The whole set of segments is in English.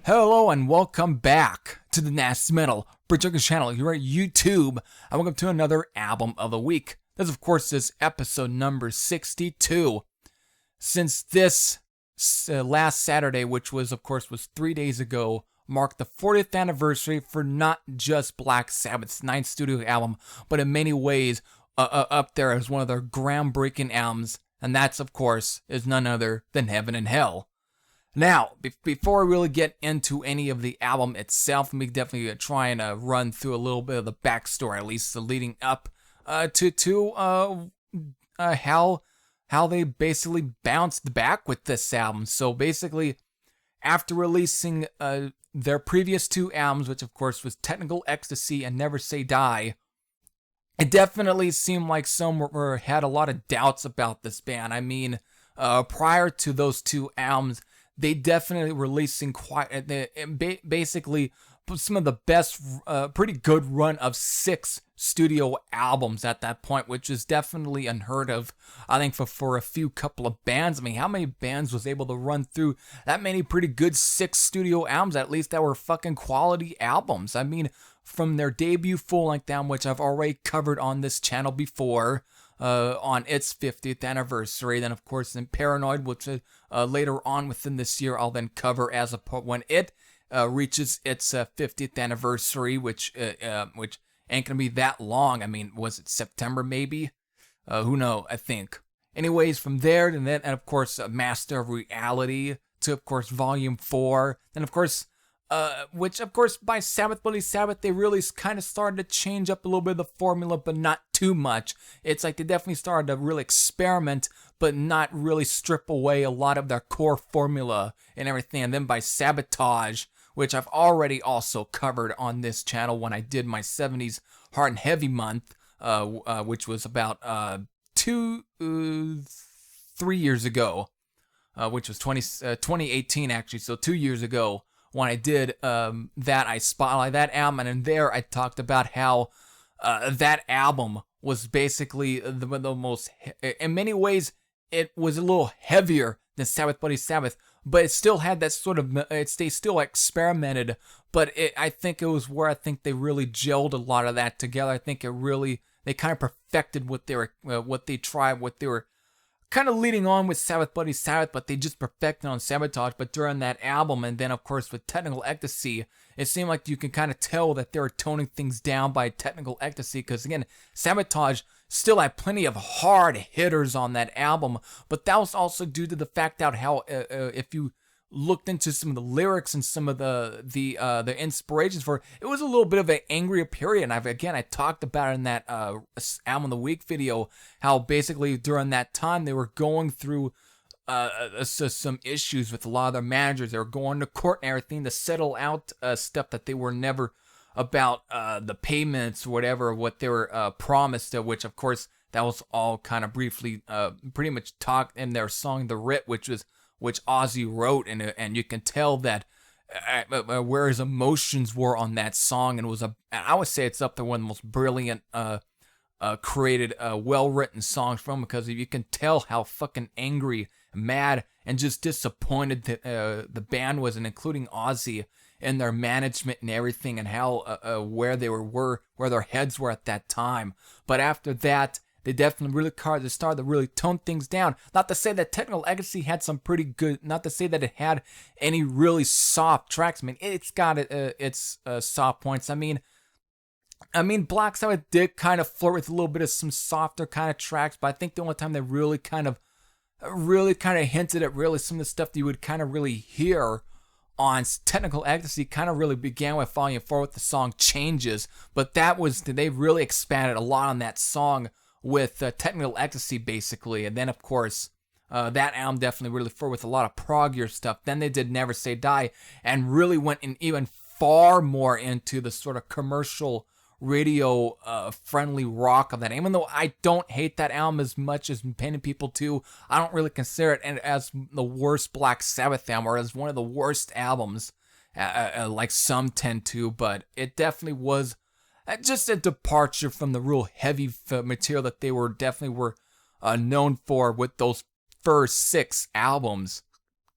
Hello and welcome back to the Nasty Metal Projections channel here at YouTube, and welcome to another album of the week. This, of course, is episode number 62. Since this last Saturday, which was, of course, 3 days ago, marked the 40th anniversary for not just Black Sabbath's 9th studio album, but in many ways up there as one of their groundbreaking albums, and that's, of course, is none other than Heaven and Hell. Now, before we really get into any of the album itself, let me definitely try and run through a little bit of the backstory, at least leading up to how they basically bounced back with this album. So basically, after releasing their previous two albums, which of course was Technical Ecstasy and Never Say Die, it definitely seemed like some had a lot of doubts about this band. I mean, prior to those two albums, they definitely releasing basically some of the best, pretty good run of 6 studio albums at that point, which is definitely unheard of, I think, for a few couple of bands. I mean, how many bands was able to run through that many pretty good 6 studio albums, at least that were fucking quality albums? I mean, from their debut full-length album, which I've already covered on this channel before, on its 50th anniversary. Then, of course, in Paranoid, which later on within this year I'll then cover as a when it reaches its 50th anniversary, which ain't gonna be that long. I mean, was it September maybe? Who knows? I think. Anyways, from there, and then, and of course, Master of Reality to, of course, Volume 4. Then, of course, which, of course, by Sabbath Bloody Sabbath, they really kind of started to change up a little bit of the formula, but not too much. It's like they definitely started to really experiment, but not really strip away a lot of their core formula and everything. And then by Sabotage, which I've already also covered on this channel when I did my 70s Hard and Heavy month, which was about 3 years ago, which was 2018 actually, so 2 years ago. When I did that, I spotlighted that album, and in there I talked about how that album was basically the most, in many ways, it was a little heavier than Sabbath Bloody Sabbath, but it still had that sort of, they still experimented, but I think it was where I think they really gelled a lot of that together. I think they kind of perfected what they were kind of leading on with Sabbath Bloody Sabbath, but they just perfected on Sabotage. But during that album, and then of course with Technical Ecstasy, it seemed like you can kind of tell that they were toning things down by Technical Ecstasy, because again, Sabotage still had plenty of hard hitters on that album, but that was also due to the fact that how if you looked into some of the lyrics and some of the inspirations for it, it was a little bit of an angrier period. And I talked about it in that album of the week video, how basically during that time they were going through some issues with a lot of their managers. They were going to court and everything to settle out stuff that they were never about the payments or whatever, what they were promised, which of course that was all kind of briefly pretty much talked in their song The Writ, which Ozzy wrote, and you can tell that where his emotions were on that song, and I would say it's up there one of the most brilliant created well-written songs from, because you can tell how fucking angry, mad, and just disappointed that the band was, and including Ozzy and their management and everything, and how where their heads were at that time. But after that, they definitely really started to really tone things down. Not to say that Technical Ecstasy had some pretty good, not to say that it had any really soft tracks. I mean, it's got its soft points. I mean, Black Sabbath did kind of flirt with a little bit of some softer kind of tracks, but I think the only time they really kind of hinted at really some of the stuff that you would kind of really hear on Technical Ecstasy kind of really began with Volume 4 with the song Changes, but they really expanded a lot on that song with Technical Ecstasy basically, and then of course that album definitely really forward with a lot of proggier stuff. Then they did Never Say Die and really went in even far more into the sort of commercial radio friendly rock of that. Even though I don't hate that album as much as many people do, I don't really consider it as the worst Black Sabbath album or as one of the worst albums like some tend to, but it definitely was just a departure from the real heavy material that they were known for with those first 6 albums.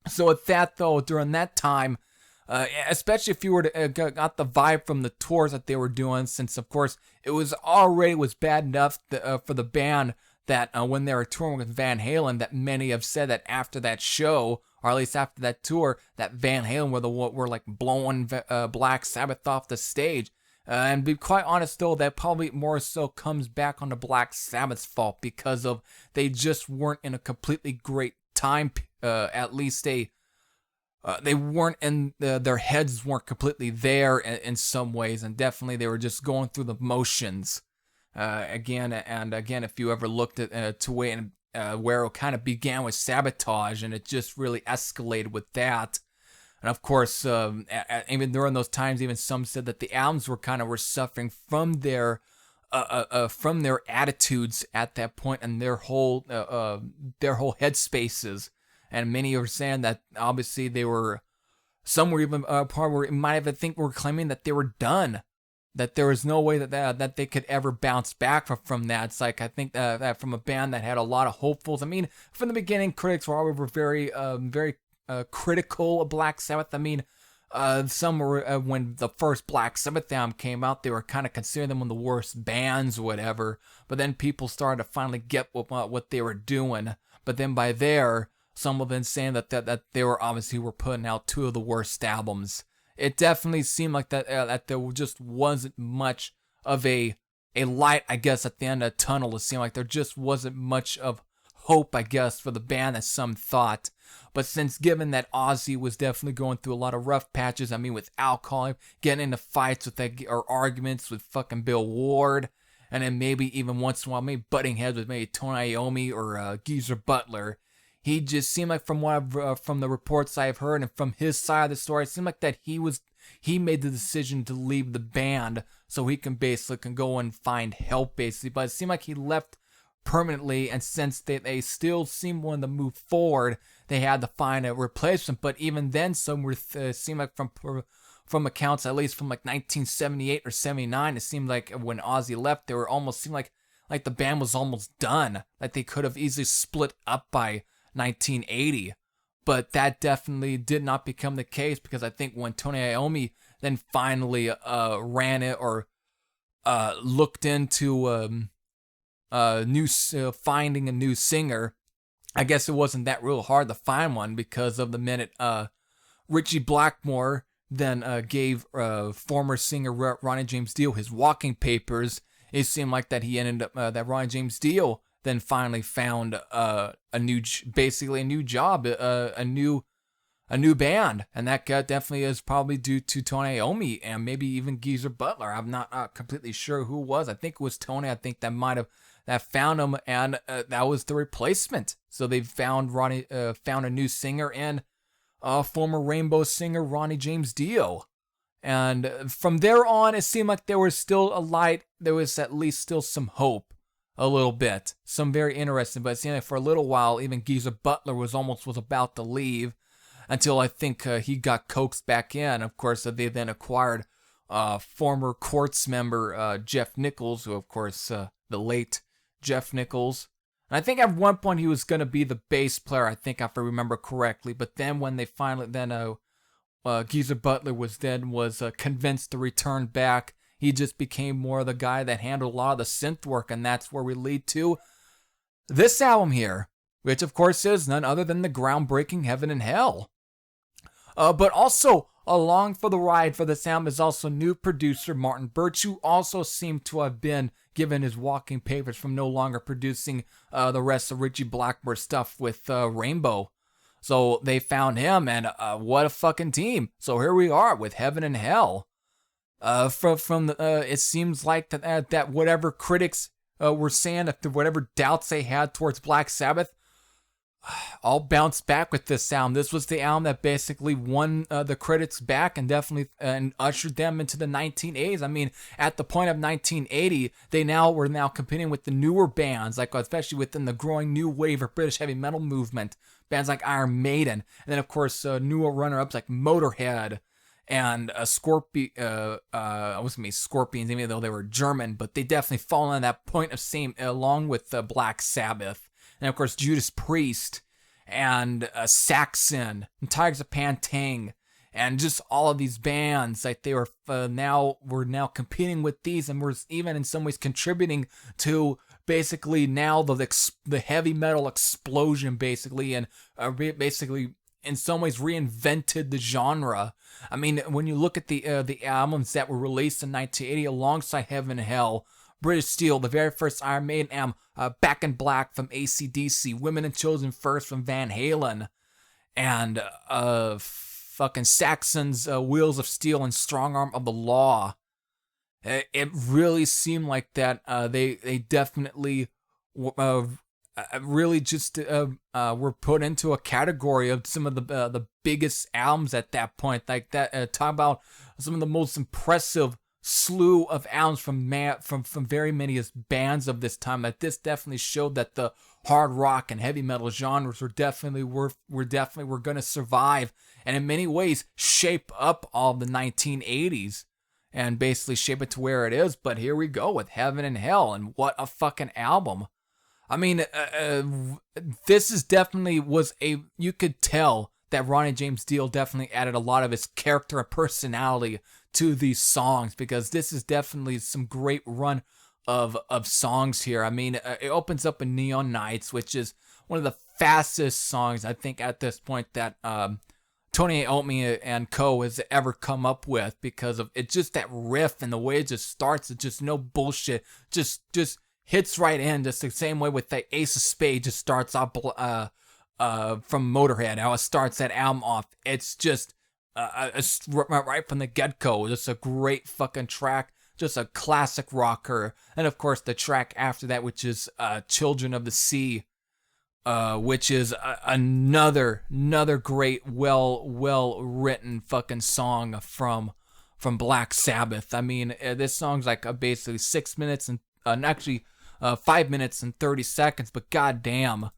So with that though, during that time, especially if you were to got the vibe from the tours that they were doing, since of course it was bad enough for the band that when they were touring with Van Halen, that many have said that after that show, or at least after that tour, that Van Halen were like blowing Black Sabbath off the stage. And to be quite honest though, that probably more so comes back on the Black Sabbath's fault, because of they just weren't in a completely great time. At least they weren't in their heads weren't completely there in some ways, and definitely they were just going through the motions again and again. If you ever looked at to where it kind of began with Sabotage, and it just really escalated with that. And of course, even during those times, even some said that the albums were suffering from their attitudes at that point and their whole headspaces. And many were saying that obviously some were even part where it might even think were claiming that they were done, that there was no way that they could ever bounce back from that. It's like, I think that from a band that had a lot of hopefuls. I mean, from the beginning, critics were always very critical of Black Sabbath. I mean, some were when the first Black Sabbath album came out, they were kind of considering them one of the worst bands or whatever. But then people started to finally get what they were doing. But then by there, some of them saying that they were putting out 2 of the worst albums. It definitely seemed like that there just wasn't much of a light, I guess, at the end of the tunnel. It seemed like there just wasn't much of hope, I guess, for the band as some thought. But since given that Ozzy was definitely going through a lot of rough patches, I mean, with alcohol, getting into fights or arguments with fucking Bill Ward, and then maybe even once in a while, maybe butting heads with maybe Tony Iommi or Geezer Butler, he just seemed like, from the reports I've heard and from his side of the story, it seemed like that he made the decision to leave the band so he can go and find help, basically. But it seemed like he left permanently, and since they still seemed wanting to move forward, they had to find a replacement. But even then, some were seemed like from accounts, at least from like 1978 or 79, it seemed like when Ozzy left, they were almost seemed like the band was almost done. Like they could have easily split up by 1980, but that definitely did not become the case, because I think when Tony Iommi then finally ran it or looked into finding a new singer, I guess it wasn't that real hard to find one, because of the minute Richie Blackmore then gave former singer Ronnie James Dio his walking papers, it seemed like that he ended up that Ronnie James Dio then finally found a new job, a new band, and that definitely is probably due to Tony Iommi and maybe even Geezer Butler. I'm not completely sure who it was. I think it was Tony. I think that found him, and that was the replacement. So they found a new singer and former Rainbow singer Ronnie James Dio. And from there on, it seemed like there was still a light. There was at least still some hope. A little bit. Some very interesting, but it seemed like for a little while, even Geezer Butler was about to leave, until I think he got coaxed back in. Of course, they then acquired former Quartz member Jeff Nichols, who, of course, the late Jeff Nichols. And I think at one point he was going to be the bass player, I think, if I remember correctly. But then when they finally, Geezer Butler was convinced to return back, he just became more the guy that handled a lot of the synth work, and that's where we lead to this album here, which of course is none other than the groundbreaking Heaven and Hell. But also along for the ride for this album is also new producer Martin Birch, who also seemed to have been given his walking papers from no longer producing the rest of Richie Blackmore's stuff with Rainbow. So they found him, and what a fucking team. So here we are with Heaven and Hell. It seems like that whatever critics were saying, if whatever doubts they had towards Black Sabbath, all bounced back with this album. This was the album that basically won the critics back and definitely and ushered them into the 1980s. I mean, at the point of 1980, they were now competing with the newer bands, like especially within the growing new wave of British heavy metal movement, bands like Iron Maiden, and then of course newer runner-ups like Motorhead and Scorpions, even though they were German, but they definitely fall on that point of same along with Black Sabbath. And of course, Judas Priest and Saxon and Tigers of Pantang and just all of these bands, like they were now competing with these, and were even in some ways contributing to basically now the heavy metal explosion, basically, and basically in some ways reinvented the genre. I mean, when you look at the albums that were released in 1980 alongside Heaven and Hell, British Steel, the very first Iron Maiden album, Back in Black from AC/DC, Women and Children First from Van Halen, and fucking Saxon's Wheels of Steel and Strong Arm of the Law. It really seemed like that they definitely really just were put into a category of some of the biggest albums at that point. Like that, talk about some of the most impressive slew of albums from very many bands of this time. That this definitely showed that the hard rock and heavy metal genres were definitely going to survive, and in many ways shape up all the 1980s and basically shape it to where it is. But here we go with Heaven and Hell, and what a fucking album. I mean, this is definitely you could tell that Ronnie James Dio definitely added a lot of his character and personality to these songs, because this is definitely some great run of songs here. I mean, it opens up with Neon Nights, which is one of the fastest songs I think at this point that Tony Iommi and co has ever come up with, because of it, just that riff and the way it just starts. It's just no bullshit, just hits right in, just the same way with the Ace of Spades just starts off from Motorhead, how it starts that album off. It's just right from the get-go, just a great fucking track, just a classic rocker. And of course the track after that, which is Children of the Sea, which is another great, well written fucking song from Black Sabbath. I mean, this song's like basically 6 minutes and actually 5 minutes and 30 seconds, but goddamn,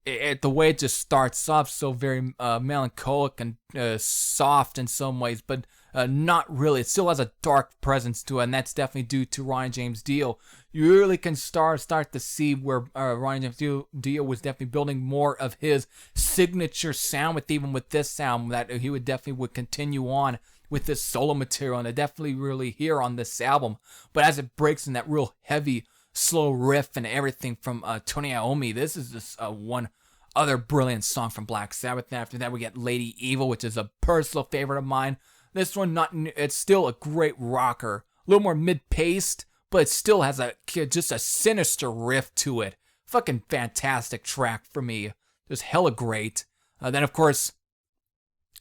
the way it just starts off so very melancholic and soft in some ways, but not really. It still has a dark presence to it, and that's definitely due to Ronnie James Dio. You really can start to see where Ronnie James Dio was definitely building more of his signature sound with this sound, that he would continue on with this solo material, and I definitely really hear on this album. But as it breaks in that real heavy, slow riff and everything from Tony Iommi, this is just one other brilliant song from Black Sabbath. And after that, we get Lady Evil, which is a personal favorite of mine. This one, it's still a great rocker, a little more mid-paced, but it still has just a sinister riff to it. Fucking fantastic track for me, just hella great. Then of course,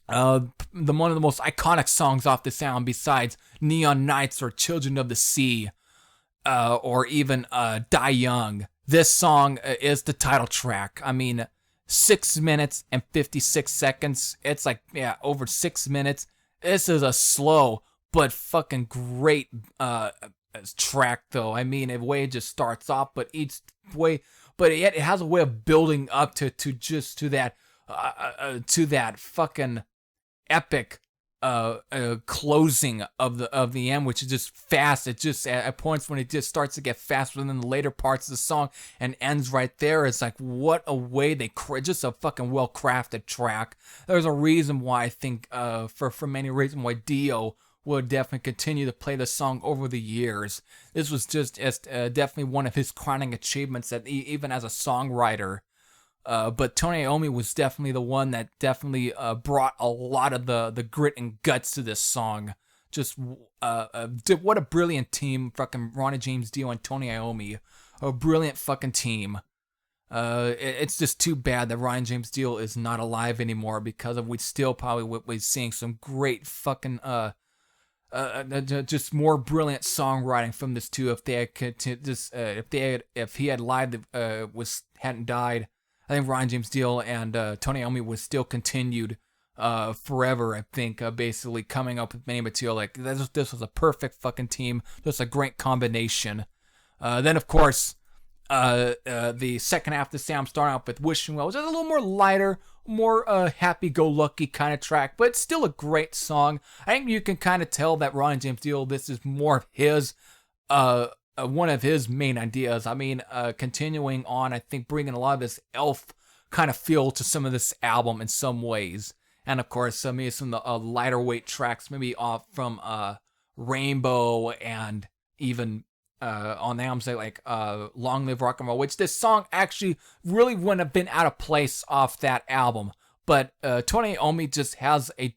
one of the most iconic songs off this album, besides Neon Nights or Children of the Sea, or even Die Young. This song is the title track. I mean, 6 minutes and 56 seconds. It's like, over 6 minutes. This is a slow but fucking great track, though. I mean, the way it just starts off, but it has a way of building up to that fucking epic closing of the end, which is just fast. It just at points when it just starts to get faster than the later parts of the song and ends right there. It's like, what a way just a fucking well crafted track. There's a reason why I think for many reasons why Dio would definitely continue to play the song over the years. This was just definitely one of his crowning achievements, that even as a songwriter. But Tony Iommi was definitely the one that definitely brought a lot of the grit and guts to this song. Just what a brilliant team, fucking Ronnie James Dio and Tony Iommi. A brilliant fucking team. It's just too bad that Ryan James Dio is not alive anymore, because we'd still probably would be seeing some great fucking just more brilliant songwriting from this too. If they had if he had lived, hadn't died, I think Ryan James Dio and Tony Iommi was still continued forever. I think basically coming up with many material like this was a perfect fucking team. Just a great combination. Then of course. The second half of the sound starting off with Wishing Well, which is a little more lighter, more happy-go-lucky kind of track, but it's still a great song. I think you can kind of tell that Ryan James Dio, this is more of his, one of his main ideas. I mean, continuing on, I think bringing a lot of this elf kind of feel to some of this album in some ways. And of course, maybe some of the lighter weight tracks, maybe off from Rainbow and even on the album, say like Long Live Rock and Roll, which this song actually really wouldn't have been out of place off that album. But Tony Iommi just has a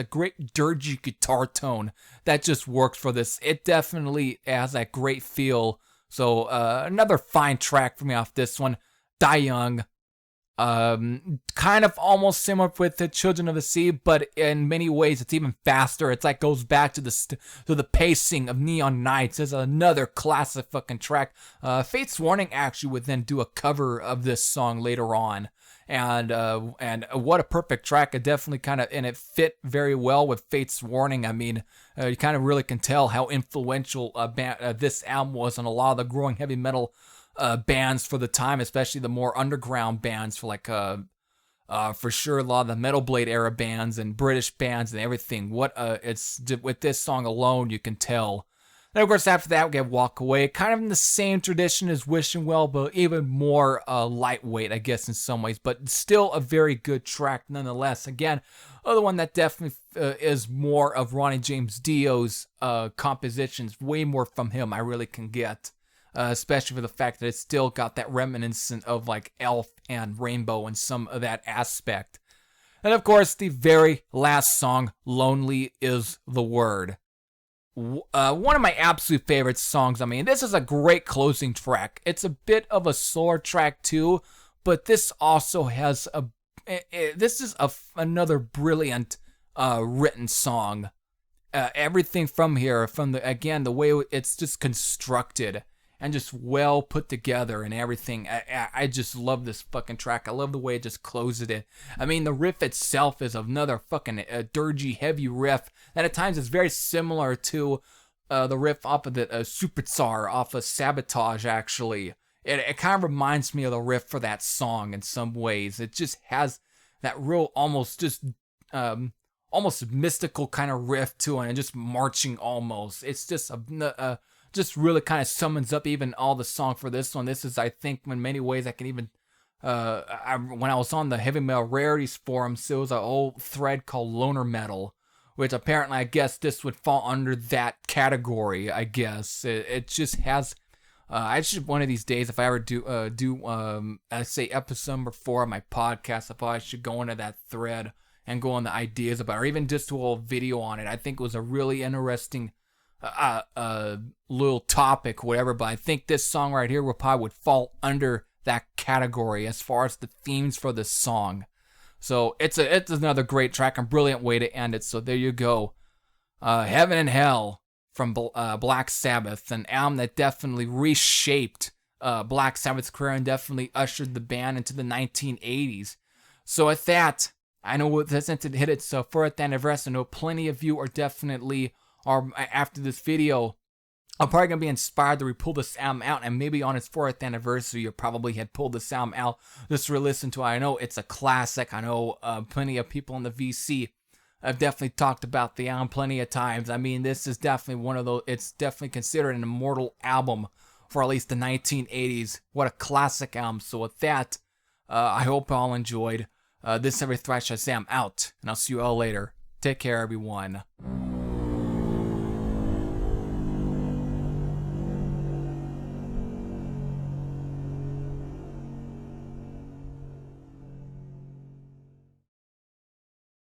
great dirgy guitar tone that just works for this. It definitely has that great feel. So another fine track for me off this one. Die Young. Kind of almost similar with the Children of the Sea, but in many ways it's even faster. It's like goes back to the pacing of Neon Nights. There's another classic fucking track. Fate's Warning actually would then do a cover of this song later on, and what a perfect track. It definitely and it fit very well with Fate's Warning. I mean, you kind of really can tell how influential this album was on a lot of the growing heavy metal bands for the time, especially the more underground bands for like for sure a lot of the Metal Blade era bands and British bands and everything. It's with this song alone you can tell. Then of course after that we get Walk Away, kind of in the same tradition as Wishing Well, but even more lightweight, I guess, in some ways, but still a very good track nonetheless. Again, other one that definitely is more of Ronnie James Dio's compositions, way more from him I really can get. Especially for the fact that it's still got that reminiscence of like Elf and Rainbow and some of that aspect. And of course, the very last song, Lonely Is the Word. One of my absolute favorite songs. I mean, this is a great closing track. It's a bit of a slower track too, but this also has another brilliant written song. Everything from here, the way it's just constructed and just well put together and everything. I just love this fucking track. I love the way it just closes it. I mean, the riff itself is another fucking dirgy, heavy riff that at times is very similar to the riff off of the Super Tsar off of Sabotage, actually. It kind of reminds me of the riff for that song in some ways. It just has that real almost mystical kind of riff to it, and just marching almost. It's just really kind of summons up even all the song for this one. This is, I think, in many ways, I can even, when I was on the Heavy Metal Rarities forums, there was an old thread called Loner Metal, which apparently, I guess, this would fall under that category, I guess. It just has, I should, one of these days, if I ever I say episode number 4 of my podcast, I probably should go into that thread and go on the ideas about it, or even just do a little video on it. I think it was a really interesting little topic, whatever, but I think this song right here would fall under that category as far as the themes for this song. So it's another great track and brilliant way to end it. So there you go. Heaven and Hell from Black Sabbath, an album that definitely reshaped Black Sabbath's career and definitely ushered the band into the 1980s. So with that, I know it doesn't hit it, so for the anniversary, I know plenty of you are definitely, or after this video, I'm probably going to be inspired to re-pull this album out, and maybe on its 4th anniversary, you probably had pulled this album out just to re-listen to it. I know it's a classic. I know plenty of people in the VC have definitely talked about the album plenty of times. I mean, this is definitely one of those, it's definitely considered an immortal album for at least the 1980s. What a classic album. So with that, I hope you all enjoyed. This is Every Thrash I say I'm out, and I'll see you all later. Take care, everyone.